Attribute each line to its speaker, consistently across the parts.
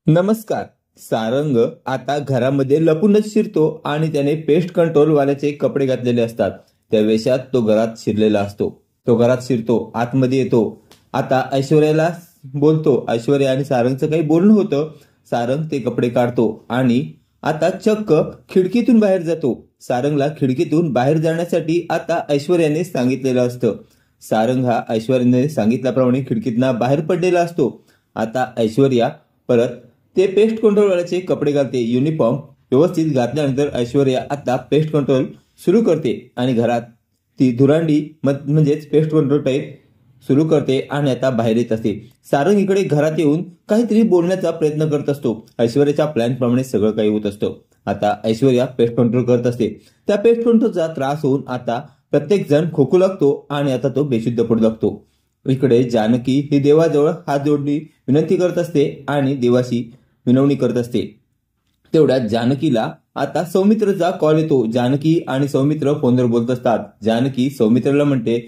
Speaker 1: नमस्कार. सारंग आता घरामध्ये लपूनच शिरतो आणि त्याने पेस्ट कंट्रोल वाल्याचे कपडे घातलेले असतात. त्या वेशात तो घरात शिरलेला असतो. तो घरात शिरतो, आतमध्ये येतो. आता ऐश्वर्याला बोलतो. ऐश्वर्या आणि सारंगचं काही बोलणं होतं. सारंग ते कपडे काढतो आणि आता चक्क खिडकीतून बाहेर जातो. सारंगला खिडकीतून बाहेर जाण्यासाठी आता ऐश्वर्याने सांगितलेलं असतं. सारंग हा ऐश्वर्याने सांगितल्याप्रमाणे खिडकीतनं बाहेर पडलेला असतो. आता ऐश्वर्या परत ते पेस्ट कंट्रोलवाल्याचे कपडे घालते. युनिफॉर्म व्यवस्थित घातल्यानंतर ऐश्वर्या आता पेस्ट कंट्रोल सुरू करते आणि घरात ती धुरांडी म्हणजेच पेस्ट कंट्रोल टाईप सुरू करते आणि आता बाहेर येत असते. सारंग इकडे घरात येऊन काहीतरी बोलण्याचा प्रयत्न करत असतो. ऐश्वर्याच्या प्लॅन प्रमाणे सगळं काही होत असतं. आता ऐश्वर्या पेस्ट कंट्रोल करत असते. त्या पेस्ट कंट्रोलचा त्रास होऊन आता प्रत्येक जण खोकू लागतो आणि आता तो बेशुद्ध पडू लागतो. इकडे जानकी ही देवाजवळ हात जोडणी विनंती करत असते आणि देवाशी विनवणी करत असते. तेवढ्यात जानकीला आता सौमित्रचा कॉल येतो. जानकी आणि सौमित्र फोनवर बोलत असतात. जानकी सौमित्रला म्हणते,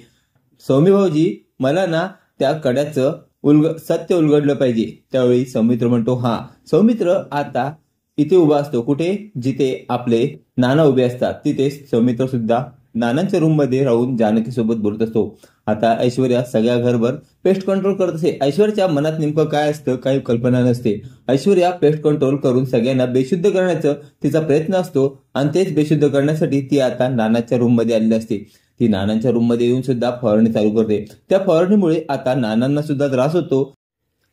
Speaker 1: सौमी भाऊजी, मला ना त्या कड्याचं सत्य उलगडलं पाहिजे. त्यावेळी सौमित्र म्हणतो, हा. सौमित्र आता इथे उभा असतो. कुठे? जिथे आपले नाना उभे असतात तिथे सौमित्र सुद्धा नानांच्या रूम मध्ये राहून जानकी सोबत बोलत असतो. आता ऐश्वर्या सगळ्या घरभर पेस्ट कंट्रोल करत असते. ऐश्वर्याच्या मनात नेमकं काय असतं काही कल्पना नसते. ऐश्वर्या पेस्ट कंट्रोल करून सगळ्यांना बेशुद्ध करण्याचा तिचा प्रयत्न असतो आणि तेच बेशुद्ध करण्यासाठी ती आता नानाच्या रूम मध्ये आलेली असते. ती नानांच्या रूम मध्ये येऊन सुद्धा फवारणी चालू करते. त्या फवारणीमुळे आता नानांना सुद्धा त्रास होतो.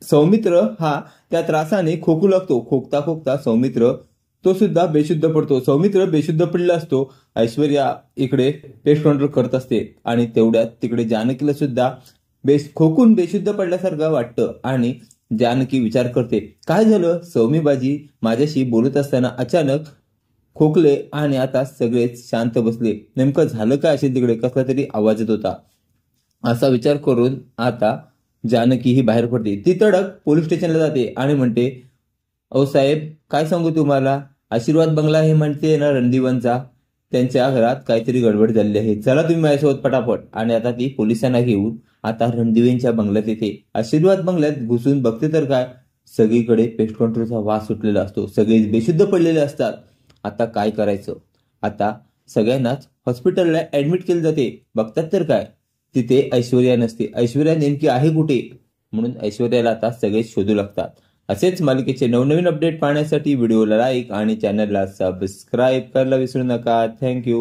Speaker 1: सौमित्र हा त्या त्रासाने खोकू लागतो. खोकता खोकता सौमित्र तो सुद्धा बेशुद्ध पडतो. सौमित्र बेशुद्ध पडला असतो. ऐश्वर्या इकडे पेस्ट कंट्रोल करत असते आणि तेवढ्यात तिकडे जानकीला सुद्धा खोकून बेशुद्ध पडल्यासारखं वाटतं आणि जानकी विचार करते, काय झालं? सौमीबाजी माझ्याशी बोलत असताना अचानक खोकले आणि आता सगळेच शांत बसले. नेमकं झालं काय असेल? तिकडे कसला तरी आवाज येत होता. असा विचार करून आता जानकी ही बाहेर पडते. ती तडक पोलीस स्टेशनला जाते आणि म्हणते, अहो साहेब, काय सांगू तुम्हाला, आशीर्वाद बंगला हे म्हणते ना रणदिवांचा, त्यांच्या घरात काहीतरी गडबड झालेली आहे. चला तुम्ही माझ्यासोबत पटापट. आणि आता ती पोलिसांना घेऊन आता रणदिवेंच्या बंगल्यात येते. आशीर्वाद बंगल्यात घुसून बघते तर काय, सगळीकडे पेस्ट कंट्रोलचा वास सुटलेला असतो. सगळे बेशुद्ध पडलेले असतात. आता काय करायचं? आता सगळ्यांनाच हॉस्पिटलला ऍडमिट केले जाते. बघतात तर काय, तिथे ऐश्वर्या नसते. ऐश्वर्या नेमकी आहे कुठे? म्हणून ऐश्वर्याला आता सगळे शोधू लागतात. असेच मालिकेचे नवनवीन अपडेट पाहण्यासाठी व्हिडिओला लाईक आणि चॅनलला सबस्क्राईब करायला विसरू नका. थँक्यू.